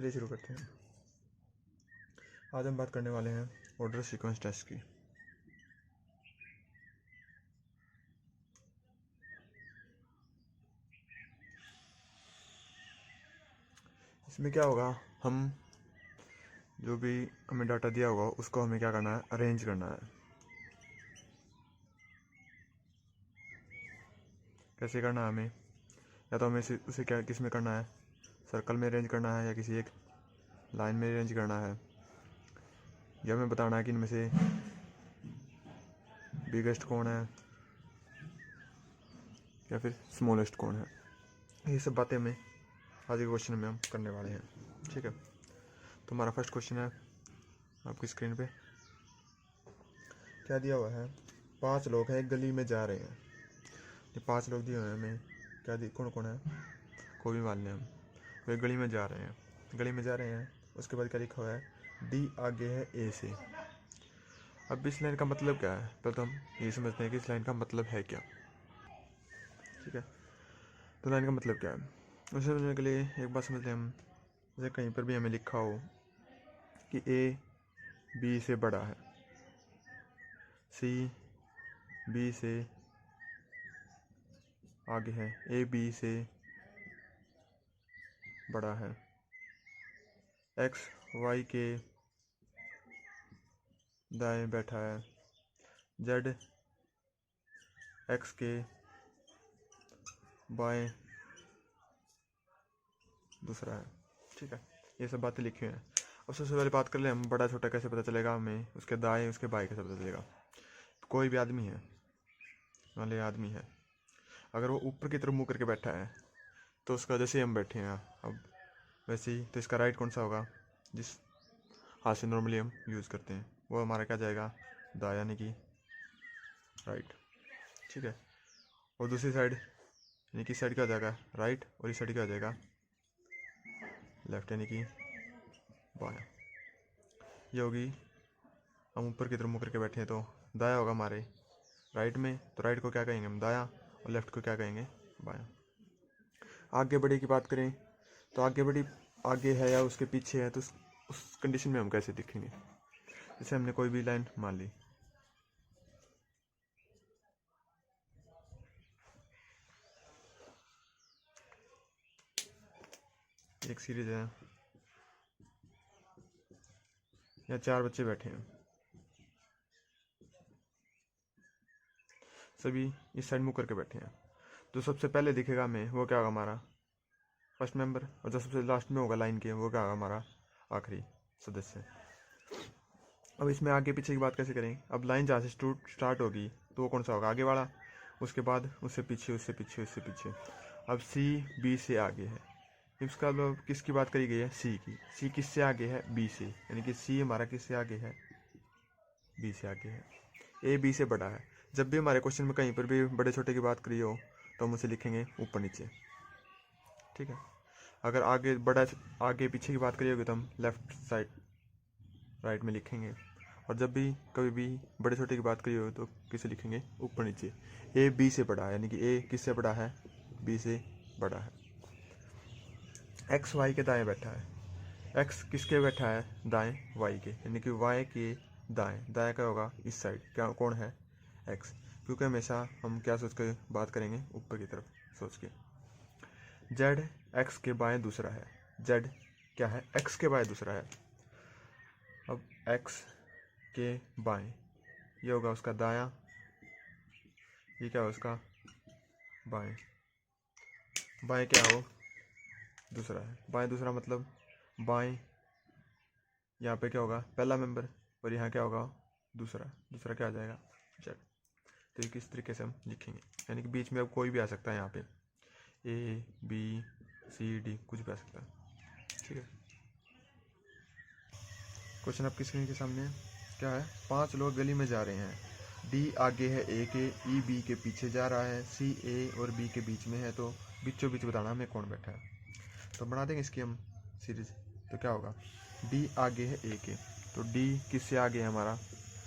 चलिए शुरू करते हैं। आज हम बात करने वाले हैं ऑर्डर सीक्वेंस टेस्ट की। इसमें क्या होगा, हम जो भी हमें डाटा दिया होगा उसको हमें क्या करना है, अरेंज करना है। कैसे करना है हमें, या तो हमें उसे क्या किस में करना है, सर्कल में अरेंज करना है या किसी एक लाइन में अरेंज करना है, या हमें बताना है कि इनमें से बिगेस्ट कौन है या फिर स्मॉलेस्ट कौन है। ये सब बातें हमें आज के क्वेश्चन में हम करने वाले हैं। ठीक है, तो हमारा फर्स्ट क्वेश्चन है आपकी स्क्रीन पे क्या दिया हुआ है। 5 लोग हैं, एक गली में जा रहे हैं। ये 5 लोग दिए हुए हैं हमें, क्या कौन कौन है, कोई भी मान लें हम। वो एक गली में जा रहे हैं, उसके बाद क्या लिखा हुआ है, डी आगे है ए से। अब इस लाइन का मतलब क्या है, पहले तो हम ये समझते हैं कि इस लाइन का मतलब है क्या। ठीक है, तो लाइन का मतलब क्या है, उसे समझने के लिए एक बात समझते हैं हम। जैसे कहीं पर भी हमें लिखा हो कि ए बी से बड़ा है, सी बी से आगे है, ए बी से बड़ा है, एक्स वाई के दाएं बैठा है, जेड एक्स के बाएं दूसरा है। ठीक है, ये सब बातें लिखी हैं। अब सबसे पहले बात कर ले हम, बड़ा छोटा कैसे पता चलेगा हमें, उसके दाएं उसके बाएं कैसे पता चलेगा। कोई भी आदमी है, मान लिया आदमी है, अगर वो ऊपर की तरफ मुँह करके बैठा है तो उसका जैसे हम बैठे हैं अब वैसे ही, तो इसका राइट कौन सा होगा, जिस हाथ से नॉर्मली हम यूज़ करते हैं वो हमारा क्या जाएगा, दायां यानी कि राइट। ठीक है, और दूसरी साइड यानी कि साइड क्या हो जाएगा, राइट, और इस साइड क्या हो जाएगा, लेफ्ट यानी कि बायां। ये होगी, हम ऊपर की तरफ मुँह करके बैठे हैं तो दायां होगा हमारे राइट में, तो राइट को क्या कहेंगे हम, दायां, और लेफ्ट को क्या कहेंगे, बायां। आगे बढ़े की बात करें तो आगे बढ़ी आगे है या उसके पीछे है, तो उस कंडीशन में हम कैसे दिखेंगे। जैसे हमने कोई भी लाइन मान ली, एक सीरीज है या 4 बच्चे बैठे हैं, सभी इस साइड मुँह करके बैठे हैं, तो सबसे पहले दिखेगा हमें वो क्या होगा, हमारा फर्स्ट मेंबर, और जो सबसे लास्ट में होगा लाइन के वो क्या होगा, हमारा आखिरी सदस्य। अब इसमें आगे पीछे की बात कैसे करें, अब लाइन जहाँ से स्टार्ट होगी तो वो कौन सा होगा, आगे वाला, उसके बाद उससे पीछे उससे पीछे उससे पीछे। अब सी बी से आगे है, इसका मतलब किसकी बात करी गई है, सी की। सी किससे आगे है, बी से, यानी कि सी हमारा किससे आगे है, बी से आगे है। ए बी से बड़ा है। जब भी हमारे क्वेश्चन में कहीं पर भी बड़े छोटे की बात करी हो तो हम उसे लिखेंगे ऊपर नीचे। ठीक है, अगर आगे बड़ा आगे पीछे की बात करी होगी तो हम लेफ्ट साइड राइट में लिखेंगे, और जब भी कभी भी बड़े छोटे की बात करी हो तो किसे लिखेंगे, ऊपर नीचे। ए बी से बड़ा है, यानी कि ए किससे बड़ा है, बी से बड़ा है। एक्स वाई के दाएं बैठा है, एक्स किसके बैठा है, दाएं वाई के, यानी कि वाई के दाएं, दाएं क्या होगा, इस साइड क्या कौन है, एक्स, क्योंकि हमेशा हम क्या सोच कर बात करेंगे, ऊपर की तरफ सोच के। जेड एक्स के बाएं दूसरा है, जेड क्या है, एक्स के बाएं दूसरा है। अब एक्स के बाएं ये होगा उसका दायां, ये क्या हो उसका बाएं, बाएं क्या हो, दूसरा है, बाएं दूसरा मतलब बाएं यहाँ पे क्या होगा, पहला मेंबर, और यहाँ क्या होगा, दूसरा, दूसरा क्या आ जाएगा, जेड। तो किस तरीके से हम लिखेंगे, यानी कि बीच में अब कोई भी आ सकता है, यहाँ पे ए बी सी डी कुछ भी आ सकता है। ठीक है, क्वेश्चन आपकी स्क्रीन के सामने है, क्या है, 5 लोग गली में जा रहे हैं, डी आगे है ए के, ई बी के पीछे जा रहा है, सी ए और बी के बीच में है, तो बीचों बीच बताना हमें कौन बैठा है। तो बना देंगे इसकी हम सीरीज, तो क्या होगा, डी आगे है ए के, तो डी किससे आगे है हमारा,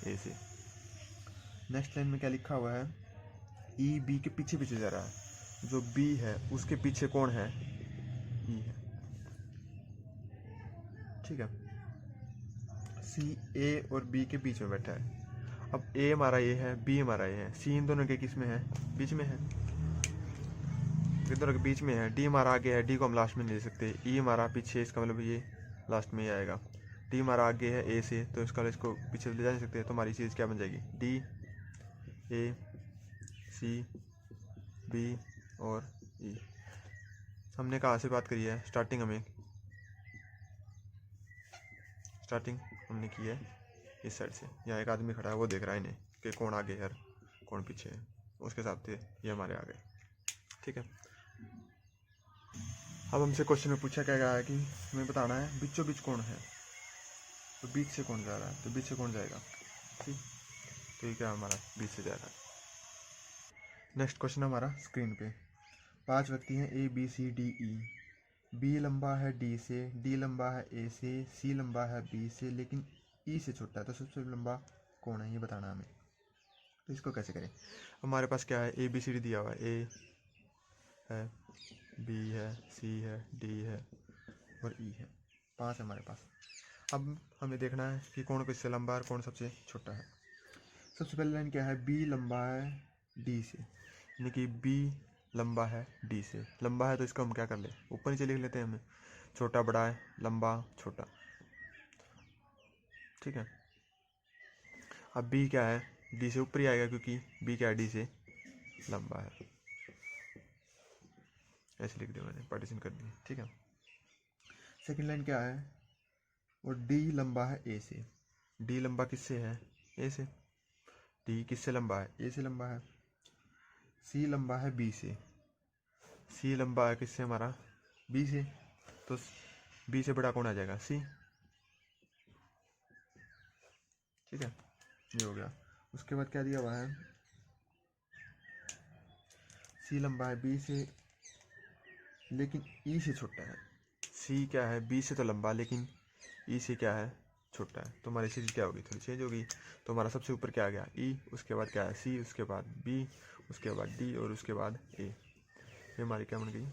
ए से। नेक्स्ट लाइन में क्या लिखा हुआ है, ई बी के पीछे पीछे जा रहा है,,, ठीक है। सी ए और बी के बीच में बैठा है। अब ए हमारा ये है, बी हमारा ये है, सी इन दोनों के किस में है, बीच में है, इन दोनों के बीच में है। डी हमारा आगे है, डी को हम लास्ट में नहीं ले सकते। ई हमारा पीछे, इसका मतलब ये लास्ट में ही आएगा। डी हमारा आगे है ए से, तो इसका इसको पीछे ले जा नहीं सकते, तो हमारी चीज़ क्या बन जाएगी, डी ए सी बी और ई। हमने कहाँ से बात करी है, स्टार्टिंग हमने की है इस साइड से। यहाँ एक आदमी खड़ा है, वो देख रहा है इन्हें कि कौन आगे है कौन पीछे है, उसके हिसाब से ये हमारे आगे। ठीक है। अब हमसे क्वेश्चन में पूछा क्या गया है कि हमें बताना है बीचों बीच कौन है, तो बीच से कौन जा रहा है, तो बीच से कौन जाएगा, ठीक। तो ये क्या हमारा बीच से जा रहा है। नेक्स्ट क्वेश्चन हमारा स्क्रीन पे। 5 व्यक्ति हैं A B C D E. B लंबा है डी से, डी लंबा है ए से, सी लंबा है बी से, लेकिन ई से छोटा है, तो सबसे लंबा कौन है ये बताना हमें। तो इसको कैसे करें, हमारे पास क्या है, ए बी सी डी दिया हुआ है, ए है, बी है, सी है, डी है और ई है। 5 है हमारे पास। अब हमें देखना है कि कौन किससे लंबा है और कौन सबसे छोटा है। सबसे पहली लाइन क्या है, बी लंबा है डी से, यानी कि बी लंबा है डी से। लंबा है तो इसको हम क्या कर ले, ऊपर नीचे लिख लेते हैं हमें, छोटा बड़ा है, लंबा छोटा, ठीक है। अब बी क्या है, डी से ऊपर ही आएगा क्योंकि बी क्या है, डी से लंबा है। ऐसे लिख दिया मैंने, पार्टीशन कर दी, ठीक है। सेकंड लाइन क्या है, और डी लंबा है ए से। डी लंबा किससे है, ए से। डी किससे लंबा है, ए से लंबा है। सी लंबा है बी से। सी लंबा है किससे हमारा, बी से, तो बी से बड़ा कौन आ जाएगा, सी, ठीक है। ये हो गया। उसके बाद क्या दिया हुआ है, सी लंबा है बी से लेकिन ई से छोटा है। सी क्या है, बी से तो लंबा लेकिन ई से क्या है, छोटा है। तो हमारी सीरीज क्या होगी, थोड़ी चेंज होगी। तो हमारा सबसे ऊपर क्या आ गया, ई, उसके बाद क्या है सी, उसके बाद बी, उसके बाद डी और उसके बाद ए। ये हमारी क्या बन गई,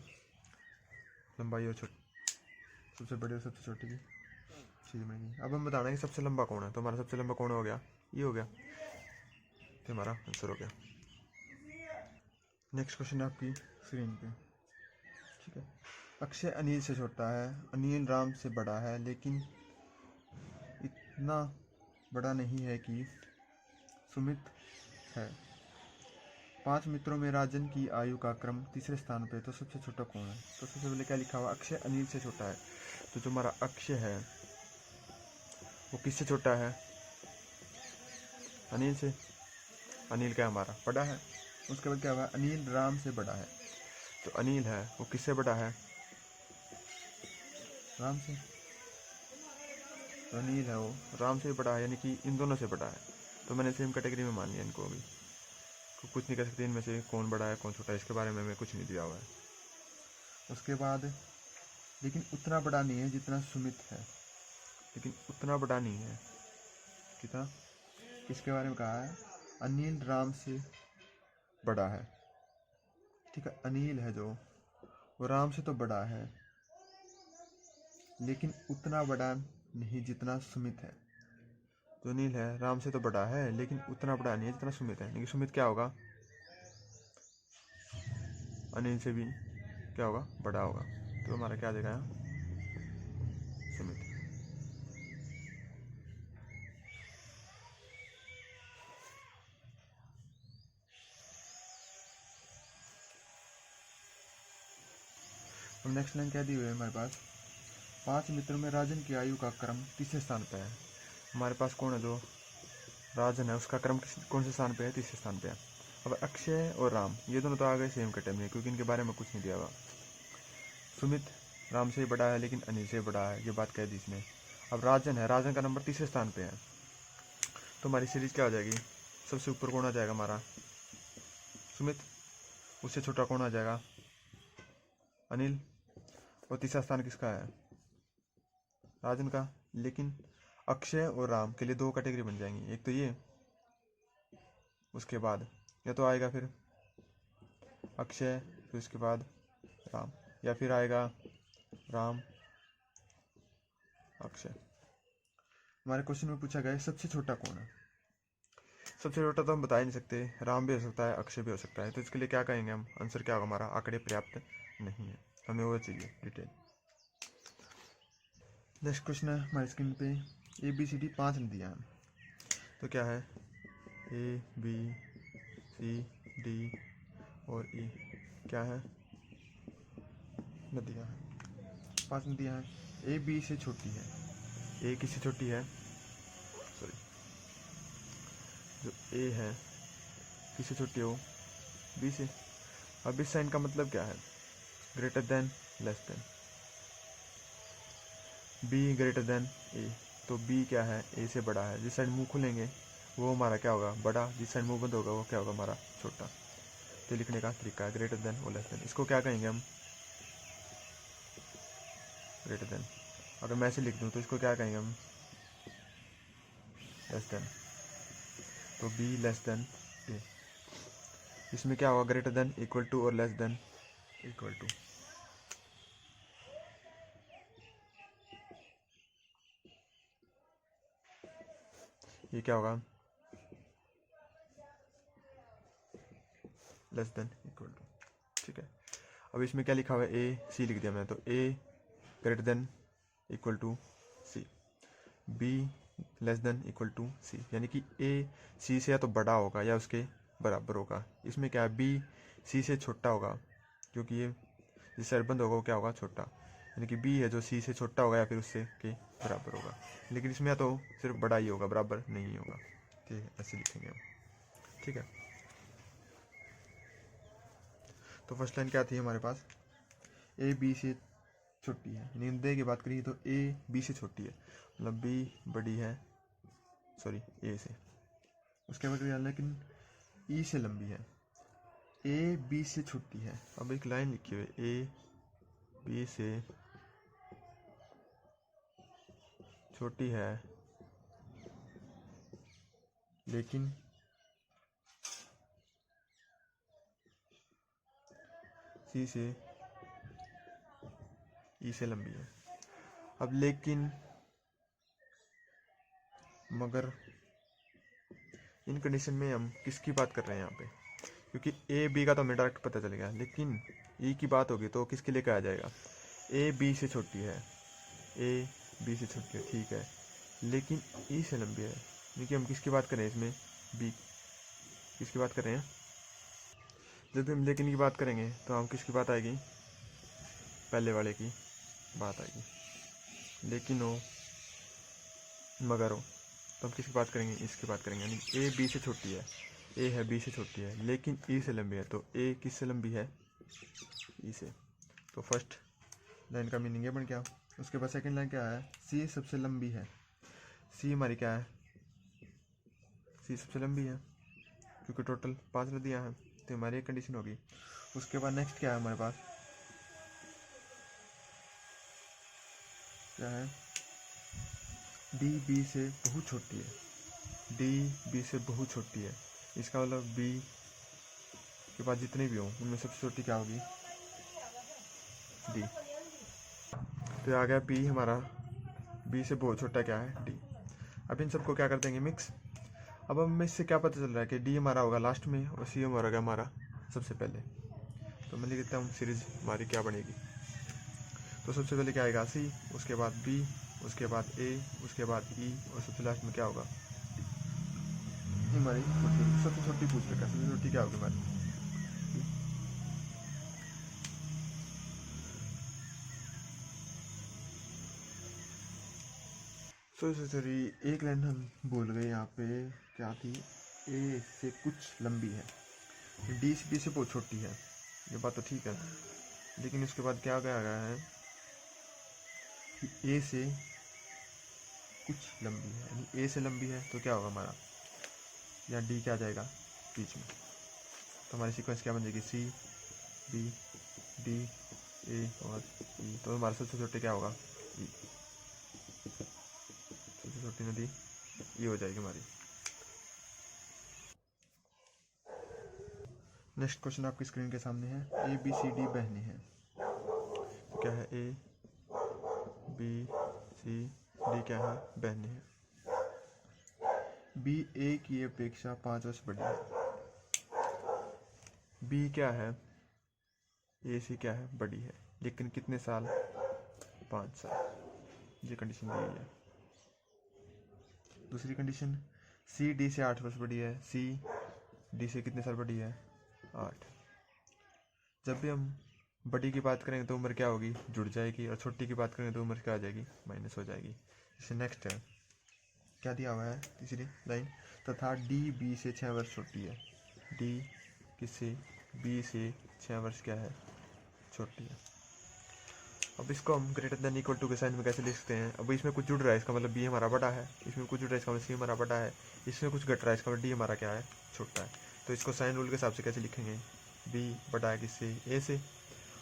लंबाई और सबसे बड़ी और सबसे छोटी की चीज़ बन गई। अब हम बताना है कि सबसे लंबा कौन है, तो हमारा सबसे लंबा कौन हो गया, ये हो गया, तो हमारा आंसर हो गया। नेक्स्ट क्वेश्चन है आपकी स्क्रीन पे, ठीक है। अक्षय अनिल से छोटा है, अनिल राम से बड़ा है, लेकिन इतना बड़ा नहीं है कि सुमित है। 5 मित्रों में राजन की आयु का क्रम तीसरे स्थान पे, तो सबसे छोटा कौन है। तो सबसे पहले क्या लिखा हुआ, अक्षय अनिल से छोटा है, तो जो हमारा अक्षय है वो किससे छोटा है, अनिल से। अनिल क्या हमारा बड़ा है। उसके बाद क्या हुआ, अनिल राम से बड़ा है, तो अनिल है वो किससे बड़ा है, राम से। तो अनिल है वो राम से बड़ा है, यानी कि इन दोनों से बड़ा है। तो मैंने सेम कैटेगरी में मान लिया इनको अभी, कुछ नहीं कह सकते इनमें से कौन बड़ा है कौन छोटा है, इसके बारे में हमें कुछ नहीं दिया हुआ है। उसके बाद लेकिन उतना बड़ा नहीं है जितना सुमित है, लेकिन उतना बड़ा नहीं है कितना, किसके बारे में कहा है, अनिल राम से बड़ा है, ठीक है। अनिल है जो वो राम से तो बड़ा है लेकिन उतना बड़ा नहीं जितना सुमित है। तो अनिल है राम से तो बड़ा है लेकिन उतना बड़ा नहीं है जितना सुमित है, लेकिन सुमित क्या होगा, अनिल से भी क्या होगा, बड़ा होगा। तो हमारा क्या आ जाएगा यहाँ, सुमित। अब नेक्स्ट लाइन क्या दी हुई है हमारे पास, 5 मित्रों में राजन की आयु का क्रम तीसरे स्थान पे है। हमारे पास कौन है जो राजन है, उसका क्रम कौन से स्थान पे है, तीसरे स्थान पे है। अब अक्षय और राम ये दोनों तो आ गए सेम कैटेगरी में, क्योंकि इनके बारे में कुछ नहीं दिया हुआ। सुमित राम से बड़ा है लेकिन अनिल से बड़ा है, ये बात कह दी इसने। अब राजन है, राजन का नंबर तीसरे स्थान पे है, तो हमारी सीरीज क्या हो जाएगी, सबसे ऊपर कौन आ जाएगा हमारा, सुमित, उससे छोटा कौन आ जाएगा, अनिल, और तीसरा स्थान किसका है, राजन का। लेकिन अक्षय और राम के लिए 2 कैटेगरी बन जाएंगी, एक तो ये, उसके बाद या तो आएगा फिर अक्षय, फिर उसके बाद राम, या फिर आएगा राम अक्षय। हमारे क्वेश्चन में पूछा गया है सबसे छोटा कौन है। सबसे छोटा तो हम बता ही नहीं सकते, राम भी हो सकता है, अक्षय भी हो सकता है। तो इसके लिए क्या कहेंगे हम, आंसर क्या होगा हमारा, आंकड़े पर्याप्त नहीं है, हमें वो चाहिए डिटेल। नेक्स्ट क्वेश्चन है हमारी स्क्रीन पे, ABCD 5 नदियाँ हैं। तो क्या है, ABCD और E क्या है, नदियाँ हैं, 5 नदियाँ हैं। A B से छोटी है, A किससे छोटी है, सॉरी, जो A है किससे छोटी हो, B से। अब इस साइन का मतलब क्या है, greater than, less than. B greater than A, तो B क्या है, A से बड़ा है। जिस साइड मुंह खुलेंगे वो हमारा क्या होगा, बड़ा, जिस साइड मुंह बंद होगा वो क्या होगा, हमारा छोटा। तो लिखने का तरीका है ग्रेटर देन और लेस देन। इसको क्या कहेंगे हम, ग्रेटर देन। अगर मैं ऐसे लिख दूँ तो इसको क्या कहेंगे हम, लेस देन। तो B लेस देन A। इसमें क्या होगा, ग्रेटर देन, इक्वल टू और लेस देन इक्वल टू। ये क्या होगा, लेस देन इक्वल टू। ठीक है, अब इसमें क्या लिखा हुआ है, A C लिख दिया मैंने। तो A greater than equal to C, B less than equal to C, यानी कि A C से या तो बड़ा होगा या उसके बराबर होगा। इसमें क्या है, B C से छोटा होगा, क्योंकि ये जिस साइड बंद होगा वो क्या होगा, छोटा। यानी कि B है जो C से छोटा होगा या फिर उससे के बराबर होगा। लेकिन इसमें या तो सिर्फ बड़ा ही होगा, बराबर नहीं होगा। ठीक है, ऐसे लिखेंगे हम। ठीक है, तो फर्स्ट लाइन क्या थी हमारे पास, A B से छोटी है, यानी नदी की बात करिए तो A B से छोटी है, मतलब B बड़ी है, सॉरी A से। उसके बाद क्या, लेकिन E से लंबी है, A B से छोटी है। अब एक लाइन लिखी हुई है, A B से छोटी है लेकिन C से E से लंबी है। अब लेकिन, मगर, इन कंडीशन में हम किसकी बात कर रहे हैं यहाँ पे, क्योंकि A B का तो हमें डायरेक्ट पता चल गया, लेकिन E की बात होगी तो किसके लेकर आ जाएगा, A B से छोटी है, A B से छोटी है, ठीक है, लेकिन E से लंबी है। देखिए हम किसकी बात कर रहे हैं इसमें, B किसकी बात कर रहे हैं। जब भी हम लेकिन की बात करेंगे तो हम किसकी बात आएगी, पहले वाले की बात आएगी। लेकिन हो, मगर हो, तो हम किसकी बात करेंगे, इसकी बात करेंगे। यानी A B से छोटी है, A है B से छोटी है, लेकिन E से लंबी है। तो A किससे लंबी है, E से। तो फर्स्ट लाइन का मीनिंग ये बन गया। उसके बाद सेकंड लाइन क्या है, C सबसे लंबी है। C हमारी क्या है, C सबसे लंबी है, क्योंकि टोटल 5 नदियाँ हैं, तो हमारी एक कंडीशन होगी। उसके बाद नेक्स्ट क्या है हमारे पास, क्या है, D B से बहुत छोटी है, D B से बहुत छोटी है। इसका मतलब B के पास जितने भी हों उनमें सबसे छोटी क्या होगी, D। तो आ गया B हमारा, B से बहुत छोटा क्या है, D। अब इन सबको क्या कर देंगे, मिक्स। अब हमें इससे क्या पता चल रहा है कि D हमारा होगा लास्ट में और C हमारा होगा हमारा सबसे पहले। तो मैं लिख देता हूँ सीरीज हमारी क्या बनेगी। तो सबसे पहले क्या आएगा, C, उसके बाद B, उसके बाद A, उसके बाद E, और सबसे लास्ट में क्या होगा, हमारी सबसे छोटी पूछ रखा है, सबसे छोटी क्या होगी हमारी। सॉरी, एक लाइन हम बोल गए यहाँ पे, क्या थी, A से कुछ लंबी है, D से B से बहुत छोटी है, ये बात तो ठीक है। लेकिन उसके बाद क्या गया है कि A से कुछ लंबी है, यानी A से लंबी है तो क्या होगा हमारा, या D क्या आ जाएगा बीच में। तो हमारी सीक्वेंस क्या बन जाएगी, C B D A और E। तो हमारा सबसे छोटे क्या होगा, E, सबसे छोटी नदी E हो जाएगी हमारी। नेक्स्ट क्वेश्चन आपकी स्क्रीन के सामने है, ABCD बहनें हैं। तो क्या है, A B C डी क्या है, बहनें हैं। बी ए की अपेक्षा 5 वर्ष बड़ी है। बी क्या है, ए से क्या है, बड़ी है, लेकिन कितने साल, 5 साल। ये कंडीशन दी हुई है। दूसरी कंडीशन, सी डी से 8 वर्ष बड़ी है। सी डी से कितने साल बड़ी है, 8। जब भी हम बड़ी की बात करेंगे तो उम्र क्या होगी, जुड़ जाएगी, और छोटी की बात करेंगे तो उम्र क्या आ जाएगी, माइनस हो जाएगी। जैसे नेक्स्ट है, क्या दिया हुआ है, तीसरी लाइन, तथा डी बी से 6 वर्ष छोटी है। डी किससे, बी से 6 वर्ष क्या है, छोटी है। अब इसको हम ग्रेटर देन इक्वल टू के साइन में कैसे लिख सकते हैं। अब इसमें कुछ जुड़ रहा है, इसका मतलब बी हमारा बड़ा है। इसमें कुछ जुड़ रहा है, इसका मतलब सी हमारा बड़ा है। इसमें कुछ घट रहा है, इसका मतलब डी हमारा क्या है, छोटा है। तो इसको साइन रूल के हिसाब से कैसे लिखेंगे, बी बड़ा है किससे, ए से,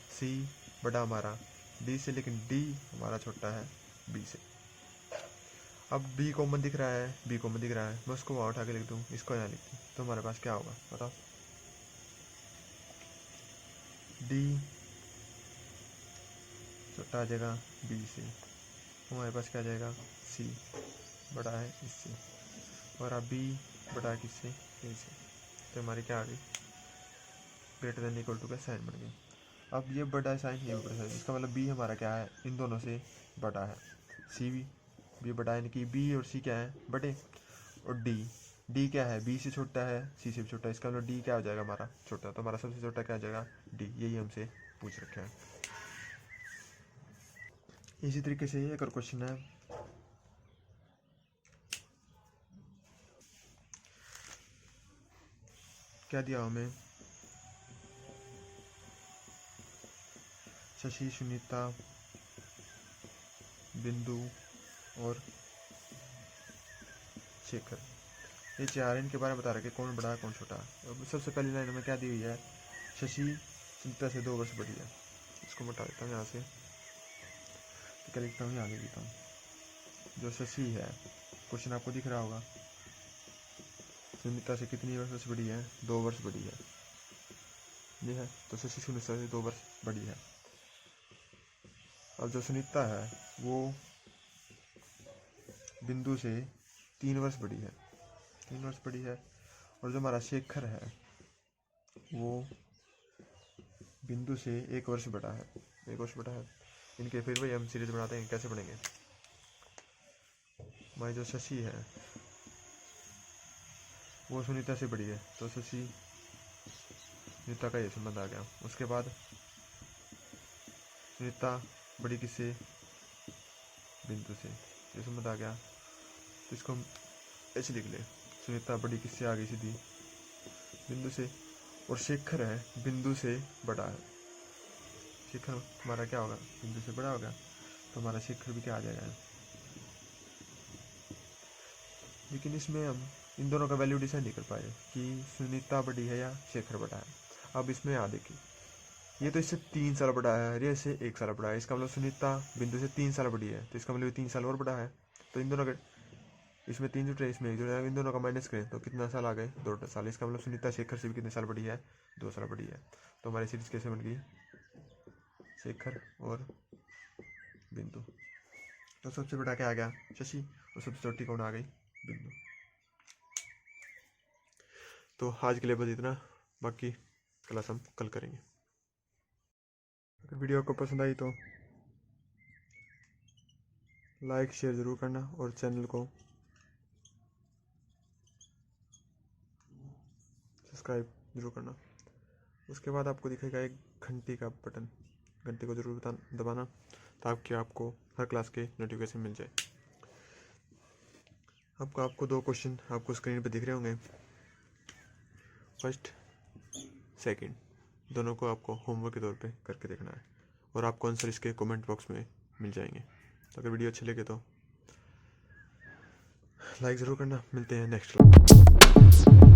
सी बड़ा हमारा डी से, लेकिन डी हमारा छोटा है बी से। अब बी कॉमन दिख रहा है, बी कॉमन दिख रहा है, मैं उसको वहाँ उठा के लिख दूँ, इसको यहाँ लिख दूँ, तो हमारे पास क्या होगा बताओ, डी छोटा आ जाएगा बी से, हमारे पास क्या आ जाएगा, सी बड़ा है इससे, और अब बी बड़ा है किससे, ए से। तो हमारी क्या आ गई, ग्रेटर देन इक्वल टू का साइन बन गई। अब ये बड़ा है साइन, ये बड़ा है, इसका मतलब बी हमारा क्या है, इन दोनों से बड़ा है। सी भी बड़ा है, यानी कि बी और सी क्या है, बड़े। और डी क्या है, बी से छोटा है, सी से भी छोटा है, इसका मतलब डी क्या हो जाएगा हमारा, छोटा। तो हमारा सबसे छोटा क्या हो जाएगा, डी। यही हमसे पूछ रखा है। इसी तरीके से एक और क्वेश्चन है, क्या दिया हमें, शशि, सुनीता, बिंदु और शेखर, ये 4 इनके बारे में बता रहे कि कौन बड़ा है कौन छोटा है। अब सबसे पहली लाइन में क्या दी हुई है, शशि सुनीता से 2 वर्ष बड़ी है। इसको मिटा देता हूँ यहाँ से, तो क्या लिखता हूँ, आगे लिखता हूँ। जो शशि है, क्वेश्चन आपको दिख रहा होगा, सुनीता से कितनी वर्ष बड़ी है, 2 वर्ष बड़ी है, ये है। तो शशि सुनीता से 2 वर्ष बड़ी है। अब जो सुनीता है वो बिंदु से 3 वर्ष बड़ी है, 3 वर्ष बड़ी है। और जो हमारा शेखर है वो बिंदु से 1 वर्ष बड़ा है, 1 वर्ष बड़ा है। इनके फिर वही हम सीरीज बनाते हैं, कैसे बनेंगे। हमारी जो शशि है वो सुनीता से बड़ी है, तो शशि सुनीता का ये संबंध आ गया। उसके बाद सुनीता बड़ी किससे, बिंदु से, ये संबंध आ गया। तो इसको हम ऐसे लिख ले, सुनीता बड़ी किससे आ गई, सीधी बिंदु से। और शेखर है बिंदु से बड़ा है, शेखर हमारा क्या होगा, बिंदु से बड़ा होगा, तो हमारा शेखर भी क्या आ जाएगा। लेकिन इसमें हम इन दोनों का वैल्यू डिसाइड नहीं कर पाए कि सुनीता बड़ी है या शेखर बड़ा है। अब इसमें आ देखिए, ये तो इससे 3 साल बड़ा है, ये इससे 1 साल बड़ा है, इसका मतलब सुनीता बिंदु से 3 साल बड़ी है, तो इसका मतलब 3 साल और बड़ा है। तो इन दोनों का, इसमें 3 जुटे, इसमें 1 जुटा, इन दोनों का माइनस करें तो कितना साल आ गए, 2 साल। इसका मतलब सुनीता शेखर से भी कितने साल बड़ी है, 2 साल बड़ी है। तो हमारी सीरीज कैसे बन गई, शेखर और बिंदु। तो सबसे बड़ा क्या आ गया, शशि, और सबसे छोटी कौन आ गई, बिंदु। तो आज के लिए बस इतना, बाकी क्लास हम कल करेंगे। अगर वीडियो को पसंद आई तो लाइक शेयर ज़रूर करना, और चैनल को सब्सक्राइब जरूर करना। उसके बाद आपको दिखेगा एक घंटी का बटन, घंटी को ज़रूर दबाना ताकि आपको हर क्लास के नोटिफिकेशन मिल जाए। आपको 2 क्वेश्चन आपको स्क्रीन पर दिख रहे होंगे, फर्स्ट सेकंड, दोनों को आपको होमवर्क के तौर पे करके देखना है, और आपको आंसर इसके कमेंट बॉक्स में मिल जाएंगे। तो अगर वीडियो अच्छे लगे तो लाइक ज़रूर करना। मिलते हैं नेक्स्ट क्लास।